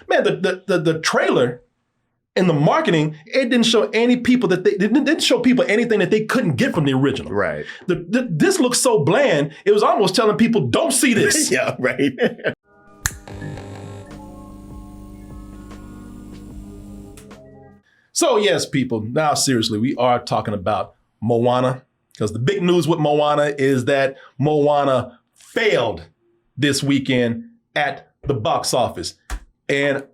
Man, the trailer and the marketing, it didn't show any people that they didn't show people anything that they couldn't get from the original. Right. This looks so bland. It was almost telling people, don't see this. Yeah, right. So yes, people, now seriously, we are talking about Moana, because the big news with Moana is that Moana failed this weekend at the box office. And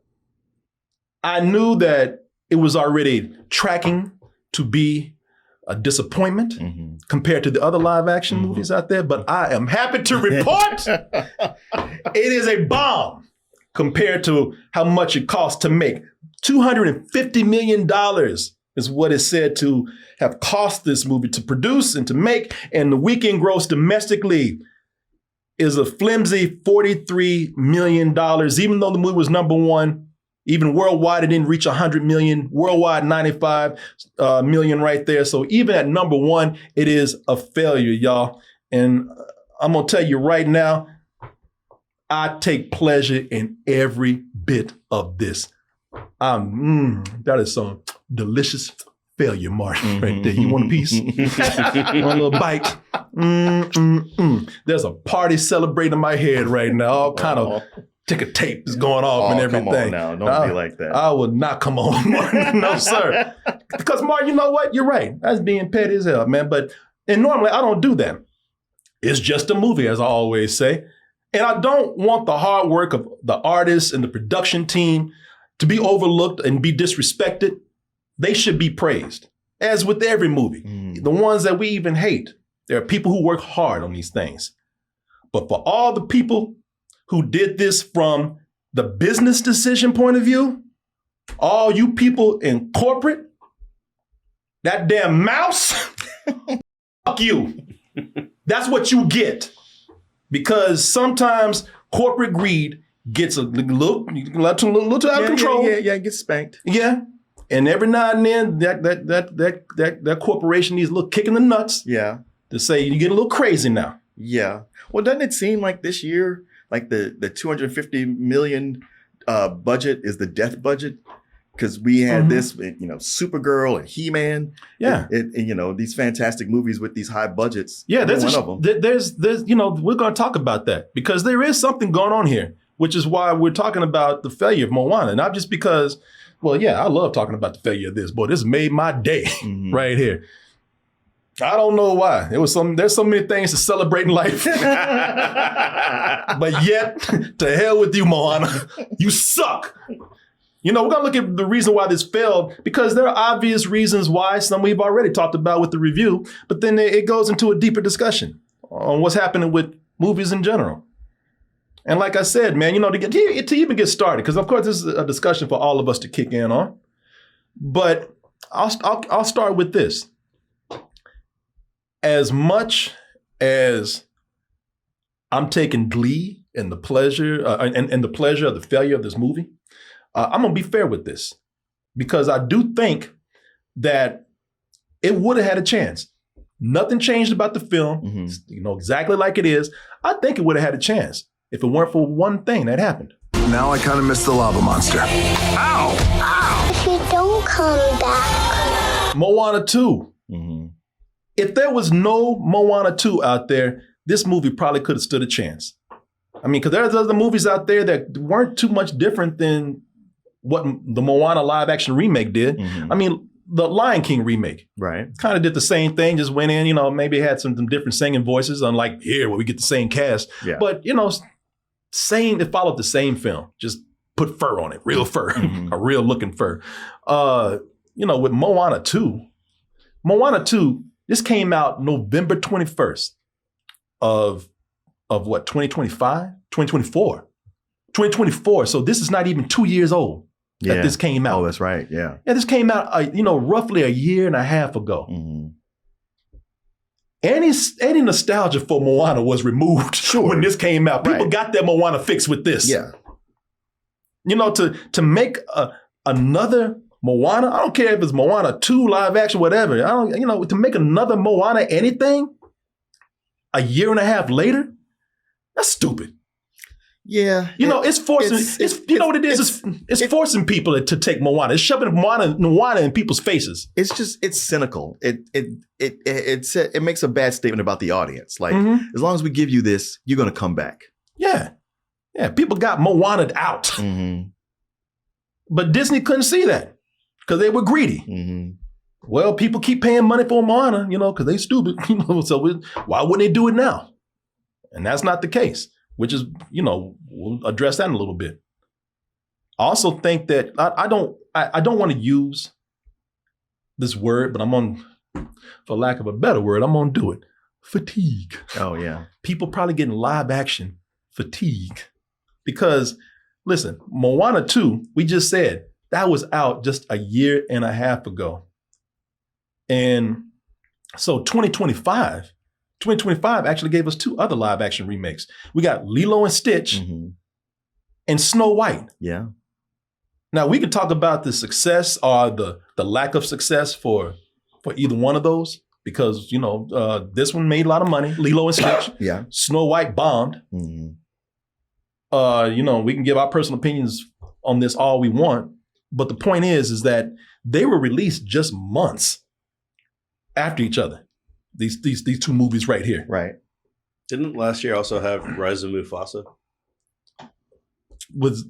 I knew that it was already tracking to be a disappointment compared to the other live action movies out there, but I am happy to report it is a bomb compared to how much it cost to make. $250 million is what is said to have cost this movie to produce and to make, and the weekend gross domestically is a flimsy $43 million, even though the movie was #1. Even worldwide, it didn't reach 100 million. Worldwide, 95 million right there. So even at #1, it is a failure, y'all. And I'm going to tell you right now, I take pleasure in every bit of this. That is some delicious failure, Martin, right there. You want a piece? One little bite? There's a party celebrating in my head right now. All kind of ticker tape is going off and everything. Come on now. Don't be like that. I will not come on, Martin. No, sir. Because, Martin, you know what? You're right. That's being petty as hell, man. And normally I don't do that. It's just a movie, as I always say. And I don't want the hard work of the artists and the production team to be overlooked and be disrespected. They should be praised, as with every movie. The ones that we even hate, there are people who work hard on these things. But for all the people who did this from the business decision point of view, all you people in corporate, that damn mouse, fuck you. That's what you get. Because sometimes corporate greed gets a little too out of control. Yeah, it gets spanked. Yeah. And every now and then that corporation needs a little kick in the nuts. Yeah. To say you get a little crazy now. Yeah. Well, doesn't it seem like this year, like the 250 million budget is the death budget? Because we had this, Supergirl and He-Man. Yeah. And these fantastic movies with these high budgets. Yeah, there's one of them. There's we're going to talk about that because there is something going on here, which is why we're talking about the failure of Moana. Not just because, well, yeah, I love talking about the failure of this. Boy, this made my day right here. I don't know why. There's so many things to celebrate in life. But yet, to hell with you, Moana. You suck. We're going to look at the reason why this failed, because there are obvious reasons why, some we've already talked about with the review, but then it goes into a deeper discussion on what's happening with movies in general. And like I said, man, to even get started, because of course this is a discussion for all of us to kick in on, but I'll start with this. As much as I'm taking glee in the pleasure and the pleasure of the failure of this movie, I'm going to be fair with this, because I do think that it would have had a chance. Nothing changed about the film, exactly like it is. I think it would have had a chance if it weren't for one thing that happened. Now I kind of miss the lava monster. Ow! Ow! If you don't come back. Moana 2. If there was no Moana 2 out there, this movie probably could have stood a chance. I mean, because there's other movies out there that weren't too much different than what the Moana live action remake did. I mean, the Lion King remake. Right. Kind of did the same thing, just went in, maybe had some different singing voices, unlike here where we get the same cast. Yeah. But, it followed the same film, just put fur on it, real fur, a real looking fur. With Moana 2, this came out November 21st of what, 2025? 2024. 2024. So this is not even 2 years old that this came out. Oh, that's right. Yeah. Yeah, this came out, roughly a year and a half ago. Any nostalgia for Moana was removed when this came out. People got their Moana fix with this. Yeah. To make another Moana, I don't care if it's Moana 2 live action, whatever. To make another Moana anything a year and a half later, that's stupid. Yeah. You know, it's forcing. You know what it is? It's forcing people to take Moana. It's shoving Moana in people's faces. It's cynical. It makes a bad statement about the audience. Like, as long as we give you this, you're going to come back. Yeah. People got Moana'd out, but Disney couldn't see that because they were greedy. Well, people keep paying money for Moana, you know, because they stupid. You know, so why wouldn't they do it now? And that's not the case. Which is, you know, we'll address that in a little bit. I also think that I don't want to use this word, but for lack of a better word, I'm gonna do it. Fatigue. Oh yeah. People probably getting live action fatigue. Because listen, Moana 2, we just said that was out just a year and a half ago. And so 2025 actually gave us 2 other live action remakes. We got Lilo and Stitch and Snow White. Yeah. Now we could talk about the success or the lack of success for either one of those because, you know, this one made a lot of money, Lilo and Stitch. Yeah. Snow White bombed. You know, we can give our personal opinions on this all we want, but the point is that they were released just months after each other. These 2 movies right here. Right. Didn't last year also have Rise of Mufasa? Was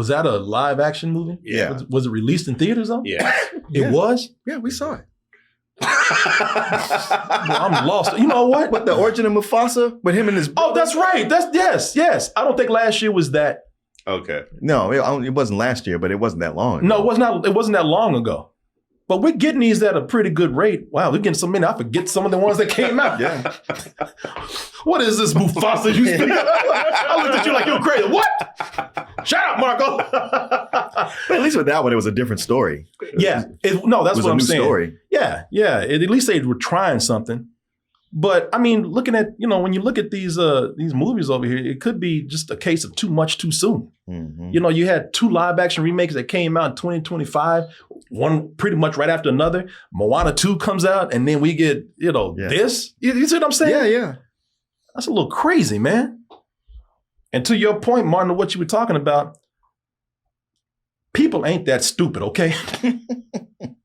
that a live action movie? Yeah. Was it released in theaters though? Yeah. It was? Yeah, we saw it. Well, I'm lost. You know what? What, the origin of Mufasa with him and his brother? Oh, that's right. Yes. I don't think last year was that. Okay. No, it wasn't last year, but it wasn't that long ago. No, it wasn't that long ago. But we're getting these at a pretty good rate. Wow, we're getting so many. I forget some of the ones that came out. Yeah. What is this Mufasa you speak? I looked at you like you're crazy. What? Shut up, Marco. But at least with that one, it was a different story. Yeah. That's It was what a I'm new saying. story. Yeah. At least they were trying something. But I mean, looking at, you know, when you look at these movies over here, it could be just a case of too much too soon. You know, you had 2 live action remakes that came out in 2025, one pretty much right after another. Moana 2 comes out, and then we get, you know, this. You see what I'm saying? Yeah. That's a little crazy, man. And to your point, Martin, what you were talking about, people ain't that stupid, okay?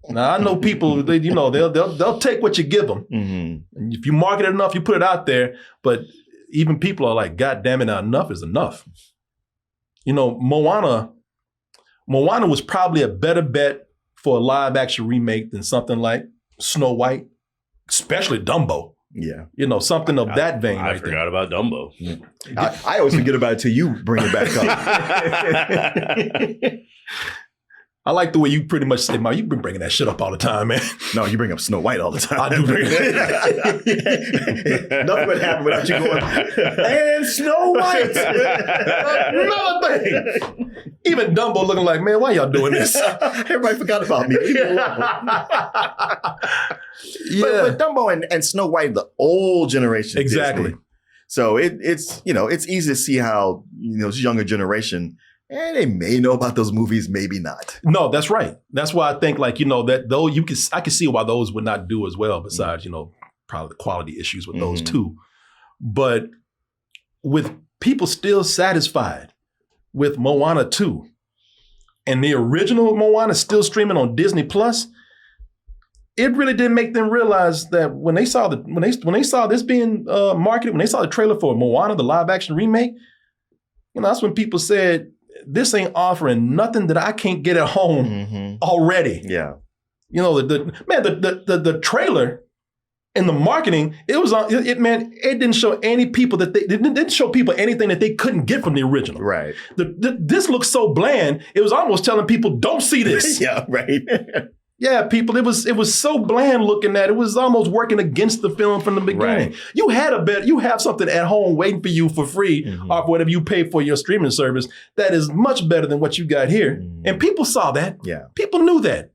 Now I know people, they'll take what you give them. And if you market it enough, you put it out there. But even people are like, God damn it, now enough is enough. You know, Moana was probably a better bet for a live action remake than something like Snow White, especially Dumbo. Yeah. You know, something of that vein. I forgot about Dumbo. I always forget about it till you bring it back up. I like the way you pretty much say, "Ma, you've been bringing that shit up all the time, man." No, you bring up Snow White all the time. I do bring it. Nothing would happen without you going, and Snow White. Another thing. Even Dumbo looking like, man, why y'all doing this? Everybody forgot about me. But Dumbo and Snow White, the old generation. Exactly. Disney. So it's easy to see how, this younger generation, they may know about those movies, maybe not. No, that's right. That's why I think that though I can see why those would not do as well, besides, probably the quality issues with those too. But with people still satisfied with Moana 2 and the original Moana still streaming on Disney Plus, it really did make them realize that when they saw this being marketed, when they saw the trailer for Moana, the live action remake, that's when people said, this ain't offering nothing that I can't get at home already. Yeah. The trailer and the marketing, it didn't show any people it didn't show people anything that they couldn't get from the original. Right. This looks so bland. It was almost telling people, don't see this. Yeah, right. Yeah, people, it was so bland looking at it. It was almost working against the film from the beginning. Right. You have something at home waiting for you for free or whatever you pay for your streaming service that is much better than what you got here. And people saw that. Yeah. People knew that.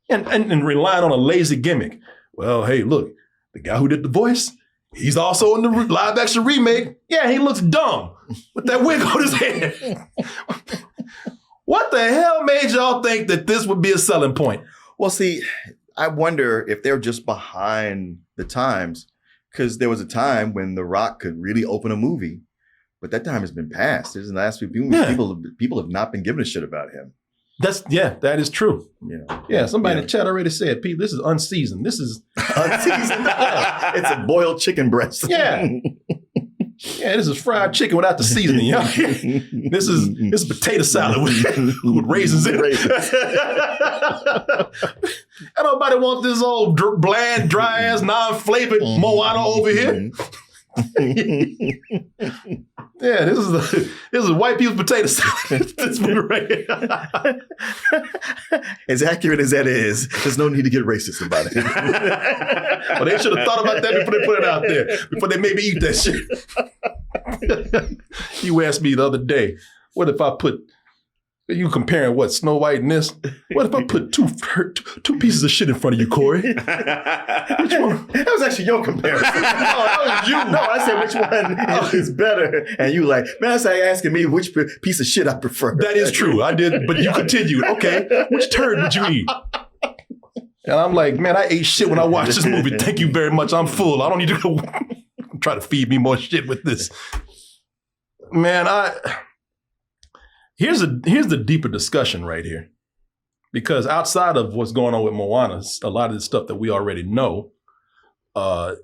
And relying on a lazy gimmick. Well, hey, look, the guy who did the voice, he's also in the live action remake. Yeah, he looks dumb with that wig on his head. What the hell made y'all think that this would be a selling point? Well, see, I wonder if they're just behind the times, because there was a time when The Rock could really open a movie But that time has been passed. There's the last few people have not been giving a shit about him. That is true. You know. Yeah, somebody in the chat already said, Pete, this is unseasoned. This is unseasoned. It's a boiled chicken breast. Yeah. Yeah, this is fried chicken without the seasoning. Y'all. This is potato salad with raisins in it. And nobody wants this old bland, dry ass, non-flavored Moana over here. Yeah, this is white people's potato salad. This movie right here. As accurate as that is, there's no need to get racist about it. Well, they should have thought about that before they put it out there, before they made me eat that shit. You asked me the other day, what if I put, you comparing what, Snow White and this? What if I put two pieces of shit in front of you, Corey? Which one? That was actually your comparison. No, that was you. No, I said which one is better. And you like, man, that's like asking me which piece of shit I prefer. That is true. I did, but you continued. Okay, which turd would you eat? And I'm like, man, I ate shit when I watched this movie. Thank you very much. I'm full. I don't need to go try to feed me more shit with this. Man, here's the deeper discussion right here. Because outside of what's going on with Moana, a lot of the stuff that we already know, I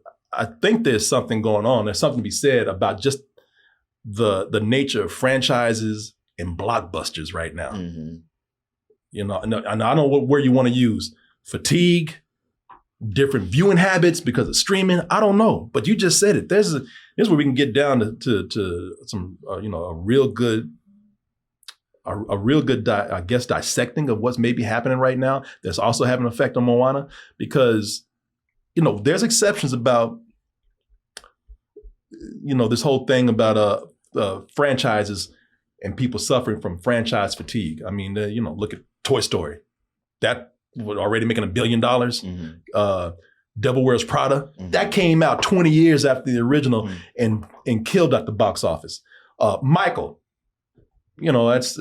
think there's something going on. There's something to be said about just the nature of franchises and blockbusters right now. Mm-hmm. You know, and I don't know what word you want to use. Fatigue, different viewing habits because of streaming. I don't know, but you just said it. This is where we can get down to some a real good dissecting of what's maybe happening right now. That's also having an effect on Moana because there's exceptions about this whole thing about franchises and people suffering from franchise fatigue. I mean, look at Toy Story. That was already making $1 billion. Mm-hmm. Devil Wears Prada. Mm-hmm. That came out 20 years after the original and killed at the box office. Michael, it's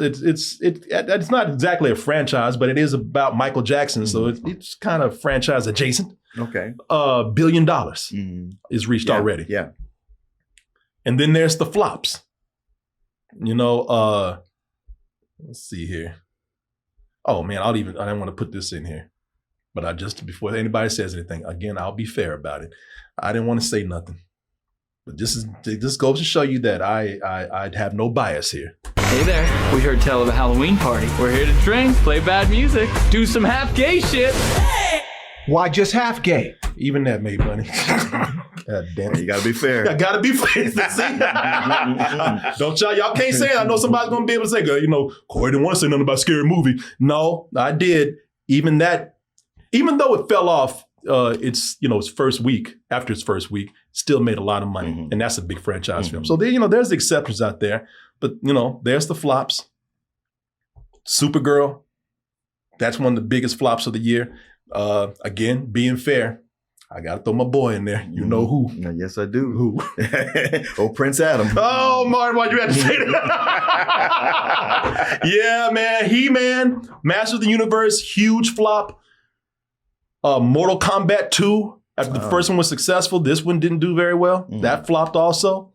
not exactly a franchise, but it is about Michael Jackson, so it's kind of franchise adjacent. Okay. $1 billion is reached already. Yeah. And then there's the flops. Let's see here. Oh man, I didn't want to put this in here, but before anybody says anything, again, I'll be fair about it. I didn't want to say nothing, but this goes to show you that I'd have no bias here. Hey there, we heard tell of a Halloween party. We're here to drink, play bad music, do some half gay shit. Why just half gay? Even that made money. God damn it. You gotta be fair. I gotta be fair. Don't y'all can't say it. I know somebody's gonna be able to say, Corey didn't want to say nothing about Scary Movie. No, I did. Even though it fell off its first week, after its first week, still made a lot of money. Mm-hmm. And that's a big franchise film. So there's exceptions out there. But there's the flops. Supergirl, that's one of the biggest flops of the year. Again, being fair, I gotta throw my boy in there. You know who? Yes, I do. Who? Oh, Prince Adam. Oh, Martin, why'd you have to say that? Yeah, man. He-Man, Master of the Universe, huge flop. Mortal Kombat 2, after the first one was successful, this one didn't do very well. Mm-hmm. That flopped also.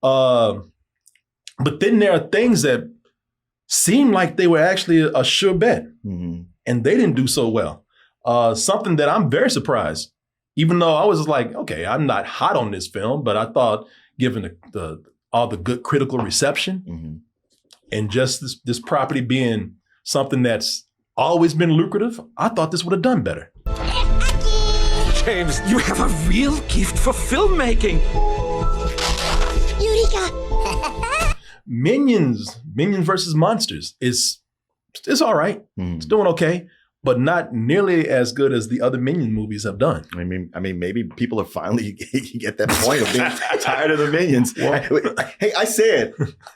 But then there are things that seem like they were actually a sure bet. Mm-hmm. And they didn't do so well. Something that I'm very surprised, even though I was like, okay, I'm not hot on this film, but I thought given all the good critical reception and just this property being something that's always been lucrative, I thought this would have done better. James, you have a real gift for filmmaking. Eureka! Minions versus Monsters is all right. It's doing okay, but not nearly as good as the other Minion movies have done. I mean, maybe people are finally get that point of being tired of the Minions. Well, hey, I said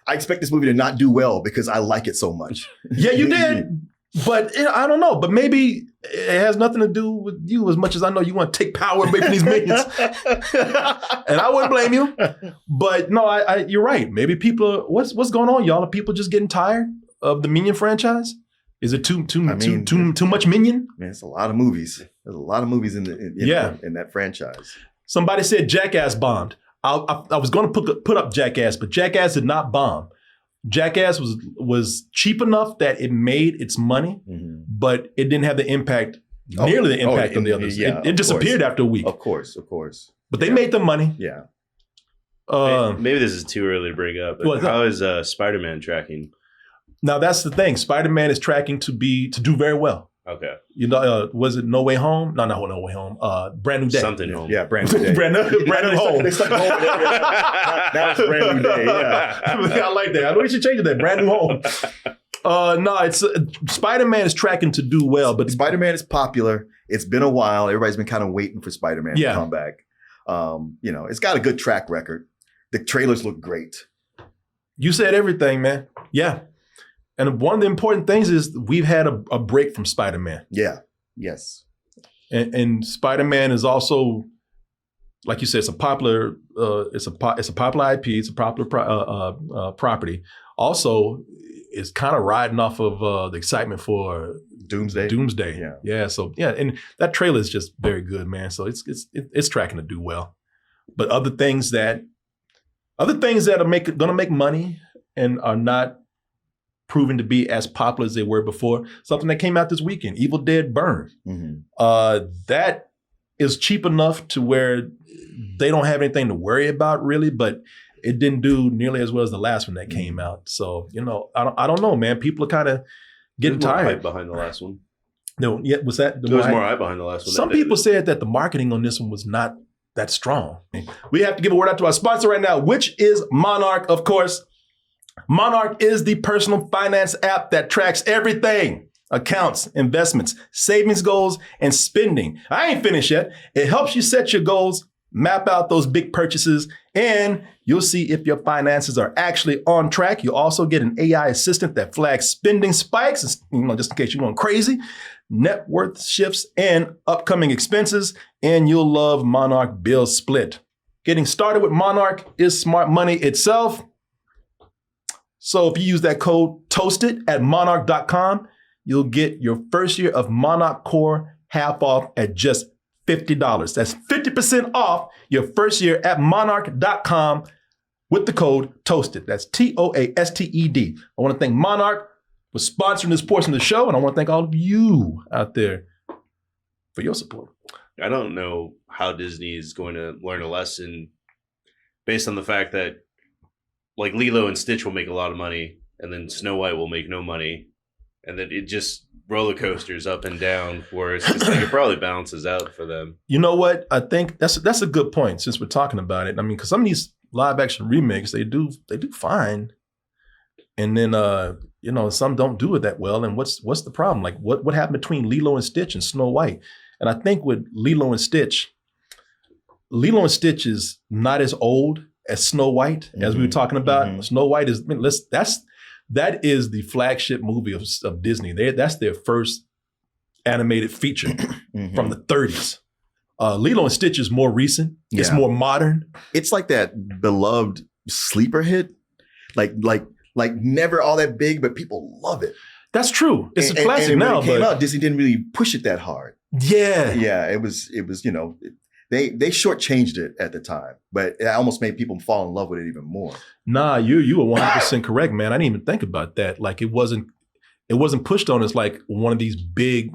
I expect this movie to not do well because I like it so much. Yeah, you did. But I don't know. But maybe it has nothing to do with you as much as I know you want to take power away from these Minions. And I wouldn't blame you. But no, you're right. Maybe people what's going on, y'all? Are people just getting tired of the Minion franchise? Is it too much Minion? Man, it's a lot of movies. There's a lot of movies in that franchise. Somebody said Jackass bombed. I was going to put up Jackass, but Jackass did not bomb. Jackass was cheap enough that it made its money, but it didn't have the impact, nearly the impact of the others. Yeah, it disappeared after a week. Of course. But they made the money. Yeah. Maybe this is too early to bring up. But how is Spider-Man tracking? Now that's the thing. Spider-Man is tracking to do very well. Okay. You know, was it No Way Home? No Way Home. Brand New Day. Something Home. Yeah, Brand New Day. brand new Home. They stuck home with it. Now it's Brand New Day. Yeah. I like that. I know we should change it. That Brand New Home. No, it's Spider-Man is tracking to do well, but Spider-Man is popular. It's been a while. Everybody's been kind of waiting for Spider-Man to come back. You know, it's got a good track record. The trailers look great. You said everything, man. Yeah. And one of the important things is we've had a break from Spider-Man. Yeah. Yes. And Spider-Man is also, like you said, it's a popular popular IP. It's a popular property. Also, it's kind of riding off of the excitement for Doomsday. Yeah. So and that trailer is just very good, man. So it's tracking to do well. But other things that are gonna make money and are not proven to be as popular as they were before. Something that came out this weekend, Evil Dead Burn. That is cheap enough to where they don't have anything to worry about really, but it didn't do nearly as well as the last one that came out. So, you know, I don't know, man. People are kind of getting tired. Hype behind the last one. No, was that there was more hype behind the last one? Some people said that the marketing on this one was not that strong. We have to give a word out to our sponsor right now, which is Monarch, of course. Monarch is the personal finance app that tracks everything: accounts, investments, savings goals, and spending. I ain't finished yet. It helps you set your goals, map out those big purchases, and you'll see if your finances are actually on track. You'll also get an AI assistant that flags spending spikes, just in case you're going crazy, net worth shifts, and upcoming expenses. And you'll love Monarch Bill Split. Getting started with Monarch is smart money itself. So if you use that code TOASTED at monarch.com, you'll get your first year of Monarch Core half off at just $50. That's 50% off your first year at monarch.com with the code TOASTED. That's TOASTED. I want to thank Monarch for sponsoring this portion of the show, and I want to thank all of you out there for your support. I don't know how Disney is going to learn a lesson based on the fact that like Lilo and Stitch will make a lot of money, and then Snow White will make no money, and then it just roller coasters up and down. Whereas it probably balances out for them. You know what? I think that's a good point. Since we're talking about it, I mean, because some of these live action remakes they do fine, and then some don't do it that well. And what's the problem? Like what happened between Lilo and Stitch and Snow White? And I think with Lilo and Stitch is not as old as Snow White, as we were talking about. Mm-hmm. Snow White is, that is the flagship movie of Disney. That's their first animated feature from the 30s. Lilo and Stitch is more recent. Yeah. It's more modern. It's like that beloved sleeper hit, like never all that big, but people love it. That's true. It's a classic now. When it came out, Disney didn't really push it that hard. Yeah, yeah. It was. They shortchanged it at the time, but it almost made people fall in love with it even more. Nah, you were 100% correct, man. I didn't even think about that. Like it wasn't pushed on as like one of these big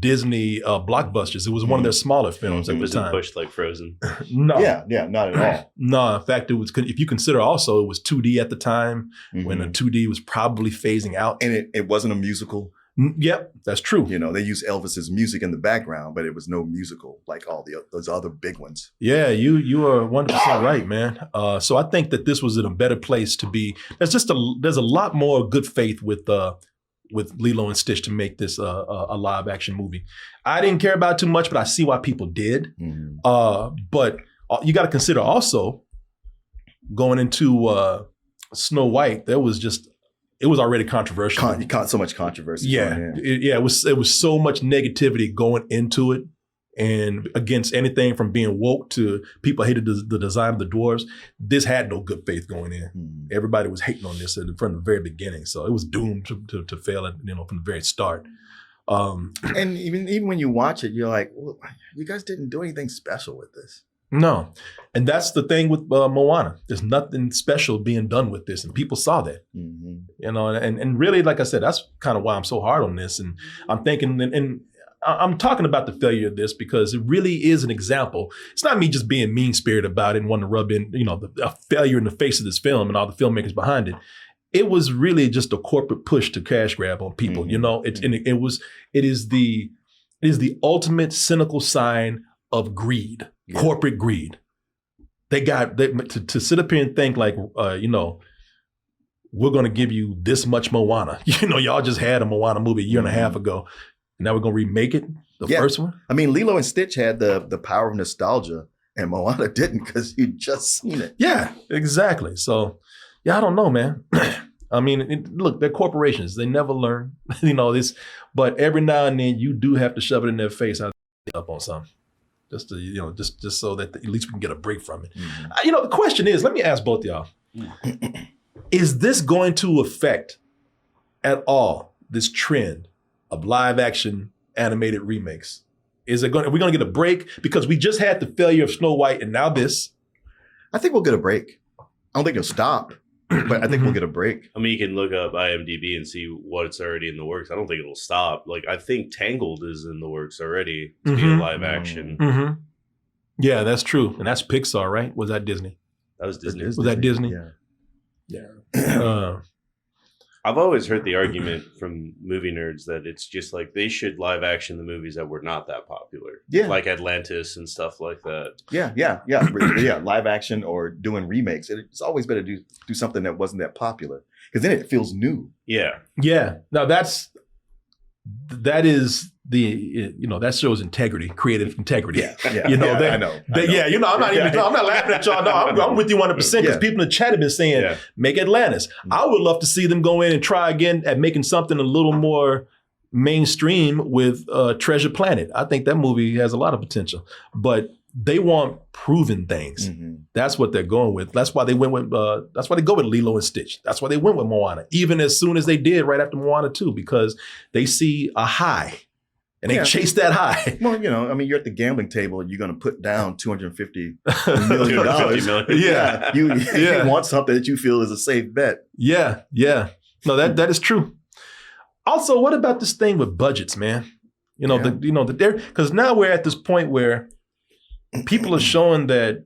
Disney blockbusters. It was one of their smaller films at the time. It wasn't pushed like Frozen. No. Yeah, not at all. No, in fact, it was. If you consider also, it was 2D at the time when the 2D was probably phasing out, and it wasn't a musical. Yep, that's true. They used Elvis's music in the background, but it was no musical like all those other big ones. Yeah, you are 100% right, man. So I think that this was in a better place to be. There's a lot more good faith with Lilo and Stitch to make this a live action movie. I didn't care about it too much, but I see why people did. But you got to consider also going into Snow White. It was already controversial. So much controversy. Yeah, it was so much negativity going into it, and against anything from being woke to people hated the design of the dwarves. This had no good faith going in. Everybody was hating on this from the very beginning, so it was doomed to fail from the very start. And even when you watch it, you're like, well, you guys didn't do anything special with this. No. And that's the thing with Moana. There's nothing special being done with this, and people saw that. Mm-hmm. You know, and really, like I said, that's kind of why I'm so hard on this. And I'm thinking, and I'm talking about the failure of this because it really is an example. It's not me just being mean-spirited about it and wanting to rub in, a failure in the face of this film and all the filmmakers behind it. It was really just a corporate push to cash grab on people. Mm-hmm. It is the ultimate cynical sign of greed, corporate greed. To sit up here and think like, we're going to give you this much Moana. Y'all just had a Moana movie a year and a half ago. And now we're going to remake it, the first one? I mean, Lilo and Stitch had the power of nostalgia, and Moana didn't because you just seen it. Yeah, exactly. So, I don't know, man. I mean, look, they're corporations. They never learn, this. But every now and then, you do have to shove it in their face. I up on something. Just to, just so that at least we can get a break from it. Mm-hmm. The question is, let me ask both of y'all. Is this going to affect at all this trend of live action animated remakes? Are we going to get a break? Because we just had the failure of Snow White and now this. I think we'll get a break. I don't think it'll stop, but I think we'll get a break. I mean, you can look up IMDb and see what's already in the works. I don't think it'll stop. Like, I think Tangled is in the works already to be a live action. Mm-hmm. Yeah, that's true. And that's Pixar, right? Was that Disney? That was Disney. Was that Disney? Yeah. I've always heard the argument from movie nerds that it's just like they should live action the movies that were not that popular. Yeah. Like Atlantis and stuff like that. Yeah. Live action or doing remakes. It's always better to do something that wasn't that popular because then it feels new. Yeah. Yeah. Now that is that shows integrity, creative integrity. I know. I'm not laughing at y'all. No, I'm with you 100% because people in the chat have been saying, make Atlantis. I would love to see them go in and try again at making something a little more mainstream with Treasure Planet. I think that movie has a lot of potential, but they want proven things. Mm-hmm. That's what they're going with. That's why they went with. That's why they go with Lilo and Stitch. That's why they went with Moana, even as soon as they did right after Moana 2, because they see a high. And they chase that high. Well, you're at the gambling table and you're going to put down $250 million. Yeah. You want something that you feel is a safe bet. Yeah. No, that is true. Also, what about this thing with budgets, man? Because now we're at this point where people are showing that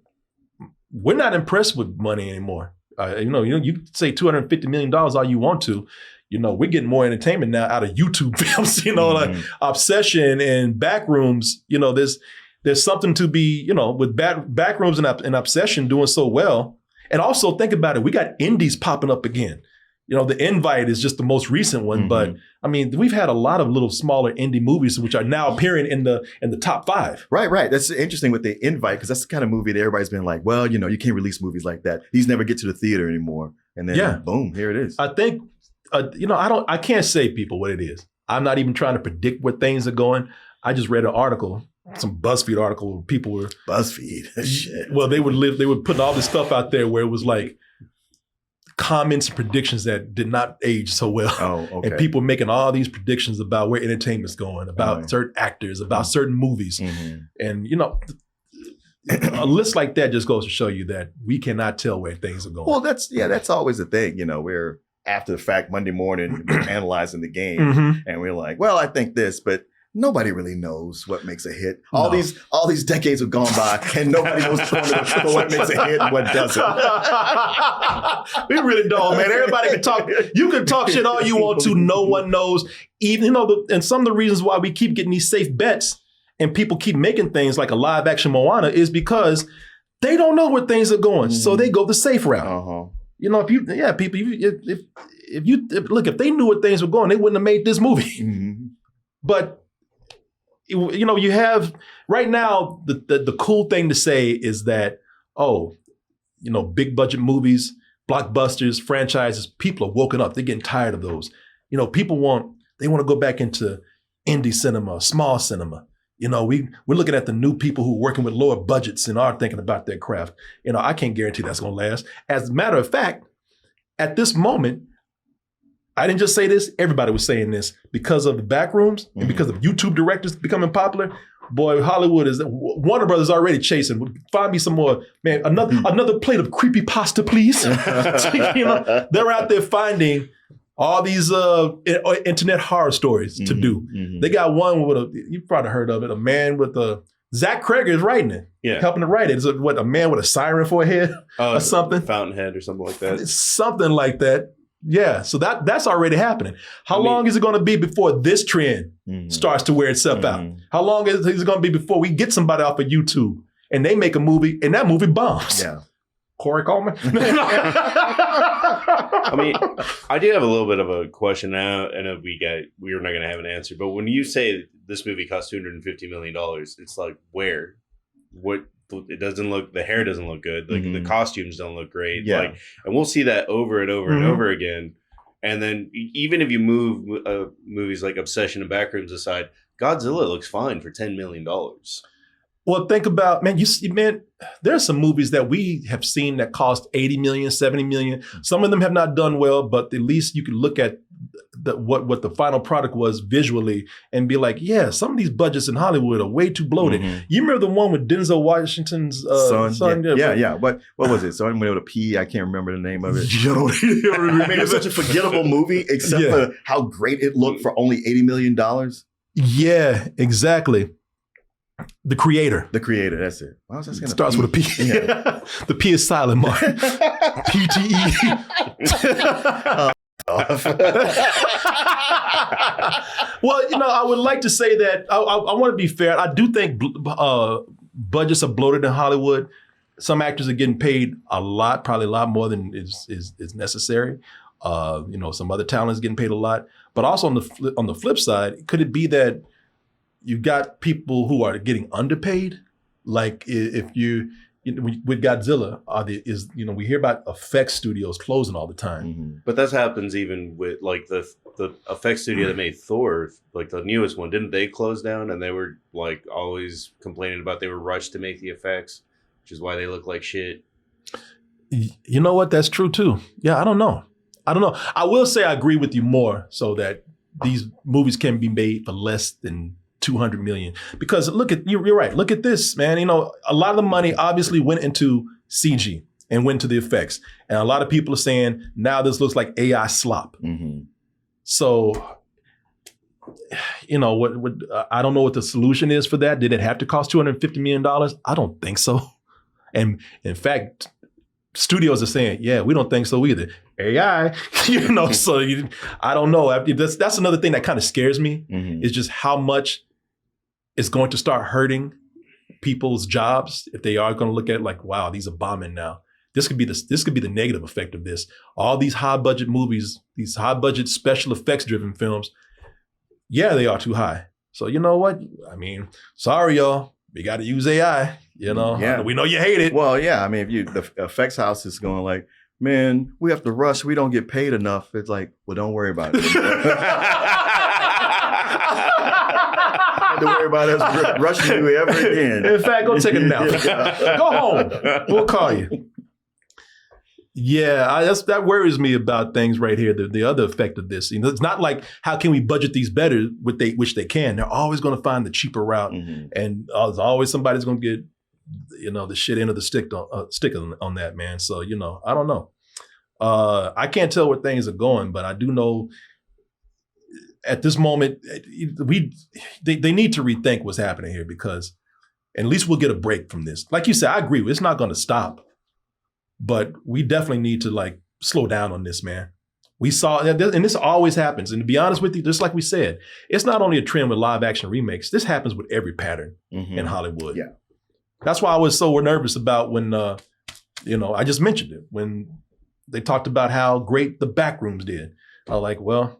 we're not impressed with money anymore. You say $250 million all you want to. We're getting more entertainment now out of YouTube films, like Obsession and Backrooms. There's something to be, with Backrooms and Obsession doing so well. And also think about it. We got indies popping up again. The Invite is just the most recent one. Mm-hmm. But I mean, we've had a lot of little smaller indie movies, which are now appearing in the top 5. Right. That's interesting with the Invite, because that's the kind of movie that everybody's been like, well, you can't release movies like that. These never get to the theater anymore. And then boom, here it is. I think, I can't say people what it is. I'm not even trying to predict where things are going. I just read an article, some BuzzFeed article where people were BuzzFeed. Shit. Well, they were putting all this stuff out there where it was like comments and predictions that did not age so well. Oh, okay. And people making all these predictions about where entertainment's going, about certain actors, about certain movies. Mm-hmm. And a list like that just goes to show you that we cannot tell where things are going. Well, that's always the thing, we're after the fact Monday morning we're analyzing the game and we're like, well, I think this, but nobody really knows what makes a hit. All these decades have gone by and nobody knows what makes a hit and what doesn't. We really don't, man. Everybody can talk. You can talk shit all you want to. No one knows. Even and some of the reasons why we keep getting these safe bets and people keep making things like a live action Moana is because they don't know where things are going. Mm-hmm. So they go the safe route. Uh-huh. If they knew where things were going, they wouldn't have made this movie. Mm-hmm. But you have right now the cool thing to say is that big budget movies, blockbusters, franchises, people are woken up. They're getting tired of those. People want to go back into indie cinema, small cinema. We're looking at the new people who are working with lower budgets and are thinking about their craft. I can't guarantee that's going to last. As a matter of fact, at this moment, I didn't just say this, everybody was saying this, because of the Backrooms and because of YouTube directors becoming popular, boy, Hollywood is Warner Brothers already chasing. Find me some more, man. Another plate of creepy pasta, please. You know, they're out there finding all these internet horror stories to do. They got one with you've probably heard of it. A man with Zach Kreger is writing it, helping to write it. Is it a man with a siren for a head or something? Fountainhead or something like that. It's something like that. Yeah, so that's already happening. How long is it going to be before this trend starts to wear itself out? How long is it going to be before we get somebody off of YouTube and they make a movie and that movie bombs? Yeah. Corey Coleman? I mean, I do have a little bit of a question now. I know we're not going to have an answer, but when you say this movie cost $250 million, it's like where? What? It doesn't look, the hair doesn't look good. Like the costumes don't look great. Yeah. Like, and we'll see that over and over and over again. And then even if you move movies like Obsession and Backrooms aside, Godzilla looks fine for $10 million. Well, think about, man, there are some movies that we have seen that cost 80 million, 70 million. Some of them have not done well, but at least you can look at what the final product was visually and be like, yeah, some of these budgets in Hollywood are way too bloated. You remember the one with Denzel Washington's son? Yeah. What was it? Someone with a P. I can't remember the name of it. I mean, it's such a forgettable movie, except for how great it looked for only $80 million. Yeah, exactly. The Creator. The Creator, that's it. Why was I saying starts with a P. Yeah. The P is silent, Mark. PTE. Well, I would like to say that I want to be fair. I do think budgets are bloated in Hollywood. Some actors are getting paid a lot, probably a lot more than is necessary. Some other talent is getting paid a lot. But also on the flip side, could it be that you've got people who are getting underpaid? Like if with Godzilla, we hear about effects studios closing all the time. But that happens even with like the effects studio that made Thor, like the newest one. Didn't they close down? And they were like always complaining about they were rushed to make the effects, which is why they look like shit. You know what? That's true too. Yeah, I don't know. I will say I agree with you more so that these movies can be made for less than 200 million. Because you're right. Look at this, man. A lot of the money obviously went into CG and went to the effects. And a lot of people are saying now this looks like AI slop. So, what I don't know what the solution is for that. Did it have to cost $250 million? I don't think so. And in fact, studios are saying, yeah, we don't think so either. AI, so I don't know. That's another thing that kind of scares me is just how much it's going to start hurting people's jobs if they are going to look at it like, wow, these are bombing now. This could be the negative effect of this. All these high budget movies, these high budget special effects driven films, yeah, they are too high. So you know what? I mean, sorry, y'all. We got to use AI. Yeah. We know you hate it. Well, yeah. I mean, if the effects house is going like, man, we have to rush. We don't get paid enough. It's like, well, don't worry about it. Don't worry about us rushing you ever again. In fact, go take a nap. Go home. We'll call you. Yeah, that worries me about things right here. The other effect of this, it's not like how can we budget these better, which they can. They're always going to find the cheaper route, and there's always somebody's going to get, the shit end of the stick on that, man. So I don't know. I can't tell where things are going, but I do know at this moment they need to rethink what's happening here, because at least we'll get a break from this. Like you said, I agree. It's not going to stop. But we definitely need to slow down on this, man. We saw, and this always happens. And to be honest with you, just like we said, it's not only a trend with live action remakes. This happens with every pattern in Hollywood. Yeah, that's why I was so nervous about when, I just mentioned it when they talked about how great the Backrooms did. I was like, well,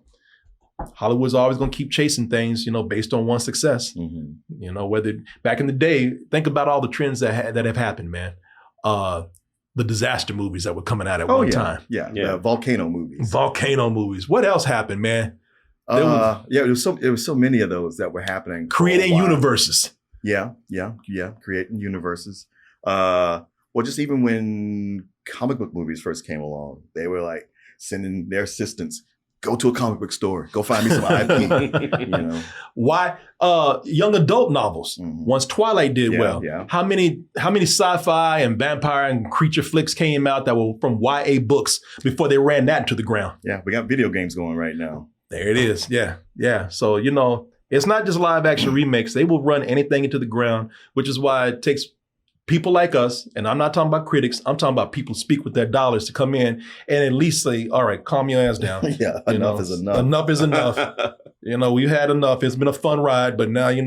Hollywood's always going to keep chasing things, based on one success. Whether back in the day, think about all the trends that have happened, man. The disaster movies that were coming out at one time. Yeah. Volcano movies. What else happened, man? There was so many of those that were happening. Creating universes. Yeah. Creating universes. Well, just even when comic book movies first came along, they were like sending their assistants go to a comic book store. Go find me some IP. You know, Why young adult novels? Once Twilight did well, how many sci-fi and vampire and creature flicks came out that were from YA books before they ran that into the ground? Yeah, we got video games going right now. There it is. Yeah. So it's not just live action remakes. They will run anything into the ground, which is why it takes people like us, and I'm not talking about critics, I'm talking about people who speak with their dollars to come in and at least say, all right, calm your ass down. Enough is enough. Enough is enough. We've had enough. It's been a fun ride, but now, you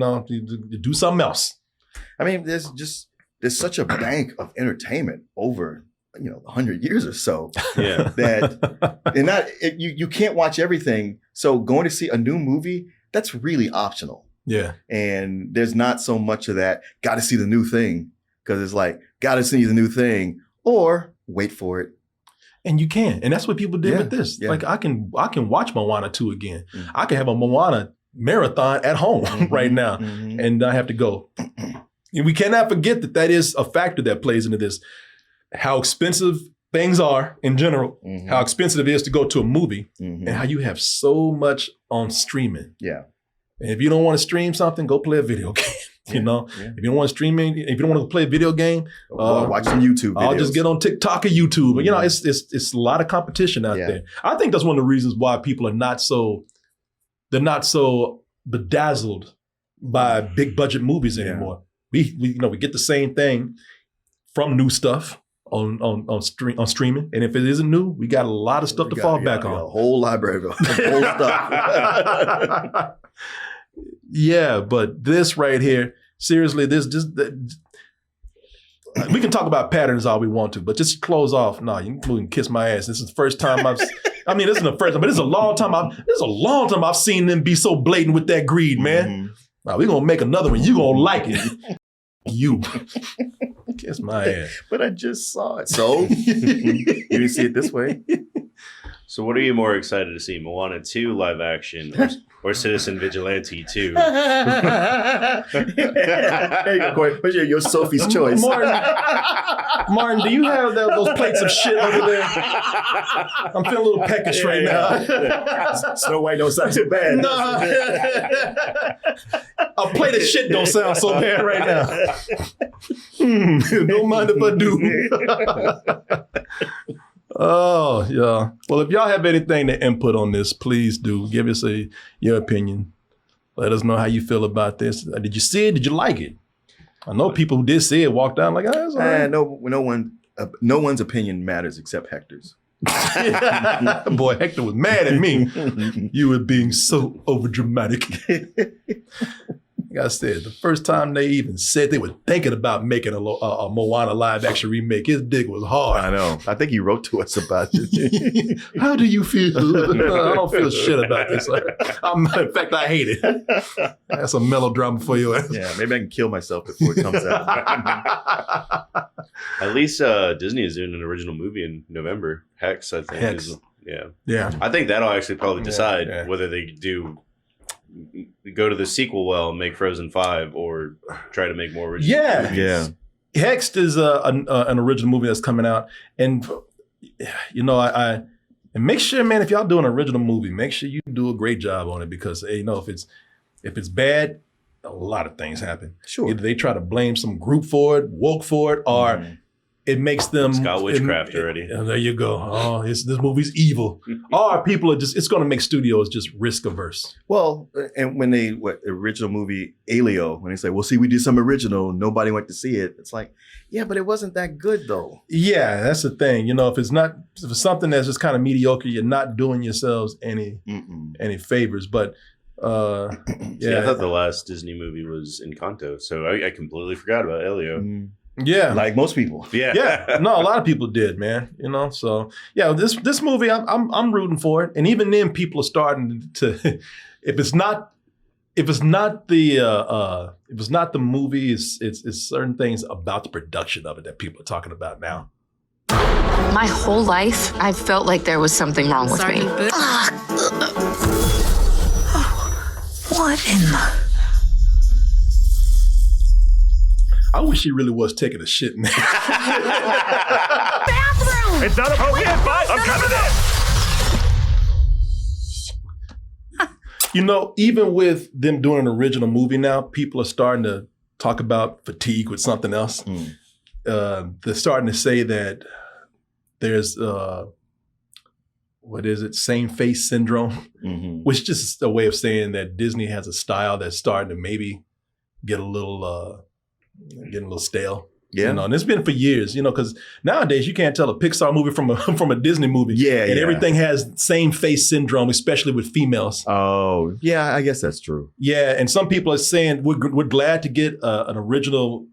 do something else. I mean, there's such a bank of entertainment over 100 years or so. Yeah. You can't watch everything. So going to see a new movie, that's really optional. Yeah. And there's not so much of that, got to see the new thing. Because it's like, got to see the new thing or wait for it. And you can. And that's what people did with this. Yeah. Like I can watch Moana 2 again. Mm-hmm. I can have a Moana marathon at home right now and not have to go. And we cannot forget that is a factor that plays into this. How expensive things are in general, how expensive it is to go to a movie, and how you have so much on streaming. Yeah. And if you don't want to stream something, go play a video game. If you don't want to stream if you don't want to play a video game, watch some YouTube videos. I'll just get on TikTok or YouTube. But it's a lot of competition out there. I think that's one of the reasons why people are not so bedazzled by big budget movies anymore. We get the same thing from new stuff on streaming, and if it isn't new, we got a lot of stuff to fall back on. A whole library of whole stuff. Yeah, but this right here, seriously, we can talk about patterns all we want to, but just close off. No, you can kiss my ass. This is the first time this isn't the first time, but this is a long time I've seen them be so blatant with that greed, man. Now we're gonna make another one. You gonna like it. You kiss my ass. But I just saw it. So you didn't see it this way. So what are you more excited to see? Moana 2 live action or Citizen Vigilante 2? There you go, Corey. What's your Sophie's choice? Martin, do you have those plates of shit over there? I'm feeling a little peckish right now. Snow White don't sound so bad. No. A plate of shit don't sound so bad right now. Don't mind if I do. Oh, yeah. Well, if y'all have anything to input on this, please do. Give us your opinion. Let us know how you feel about this. Did you see it? Did you like it? I know people who did see it walked down like, that's all right. No one's opinion matters except Hector's. Boy, Hector was mad at me. You were being so overdramatic. Like I said, the first time they even said they were thinking about making a Moana live action remake, his dick was hard. I know. I think he wrote to us about it. How do you feel? I don't feel shit about this. In fact, I hate it. That's a melodrama for you. Yeah, maybe I can kill myself before it comes out. At least Disney is doing an original movie in November. Hex, I think. Hex. Yeah. I think that'll actually probably decide whether they do go to the sequel well and make Frozen 5 or try to make more original movies. Yeah. Hex is an original movie that's coming out. And, and make sure, man, if y'all do an original movie, make sure you do a great job on it because, if it's bad, a lot of things happen. Sure. Either they try to blame some group for it, woke for it, or it makes them... It's got witchcraft already. There you go. Oh, this movie's evil. Or people are it's going to make studios just risk averse. Well, and when original movie Alio, when they say, well, see, we did some original, nobody went to see it. It's like, yeah, but it wasn't that good though. Yeah, that's the thing. If it's something that's just kind of mediocre, you're not doing yourselves any favors. But I thought the last Disney movie was Encanto, so I completely forgot about Elio. Yeah, like most people. Yeah, no, a lot of people did, man. So yeah, this movie, I'm rooting for it, and even then, people are starting to. If it's not the movie, it's certain things about the production of it that people are talking about now. My whole life, I felt like there was something wrong with me. What in the... I wish she really was taking a shit in there. Bathroom! It's not a I'm coming in. You know, even with them doing an original movie now, people are starting to talk about fatigue with something else. They're starting to say that there's what is it? Same face syndrome, which is just a way of saying that Disney has a style that's starting to maybe get a little stale. Yeah. You know, and it's been for years, you know, because nowadays you can't tell a Pixar movie from a Disney movie. Yeah, and yeah. everything has same face syndrome, especially with females. Oh, yeah, I guess that's true. Yeah, and some people are saying we're glad to get an original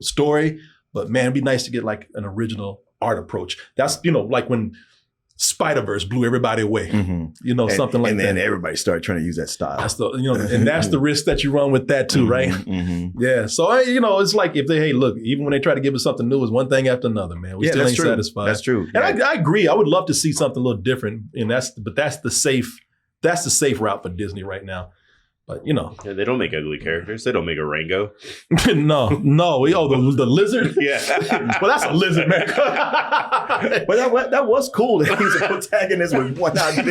story, but man, it'd be nice to get like an original art approach. That's, you know, like when Spider-Verse blew everybody away, you know, something like and that. then everybody started trying to use that style. That's the, you know, and that's the risk that you run with that too, right? Yeah. So, you know, it's like if they, hey, look, even when they try to give us something new, it's one thing after another, man. We still ain't satisfied. That's true. And I agree. I would love to see something a little different, and that's the safe route for Disney right now. But, you know. Yeah, they don't make ugly characters. They don't make a Rango. no. Oh, the lizard? Yeah. Well, that's a lizard, man. But that was cool that he's a protagonist with one eye.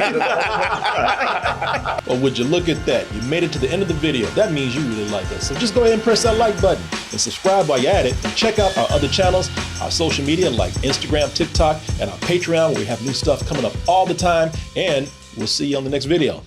Well, would you look at that? You made it to the end of the video. That means you really like us. So just go ahead and press that like button and subscribe while you're at it. And check out our other channels, our social media like Instagram, TikTok, and our Patreon, where we have new stuff coming up all the time. And we'll see you on the next video.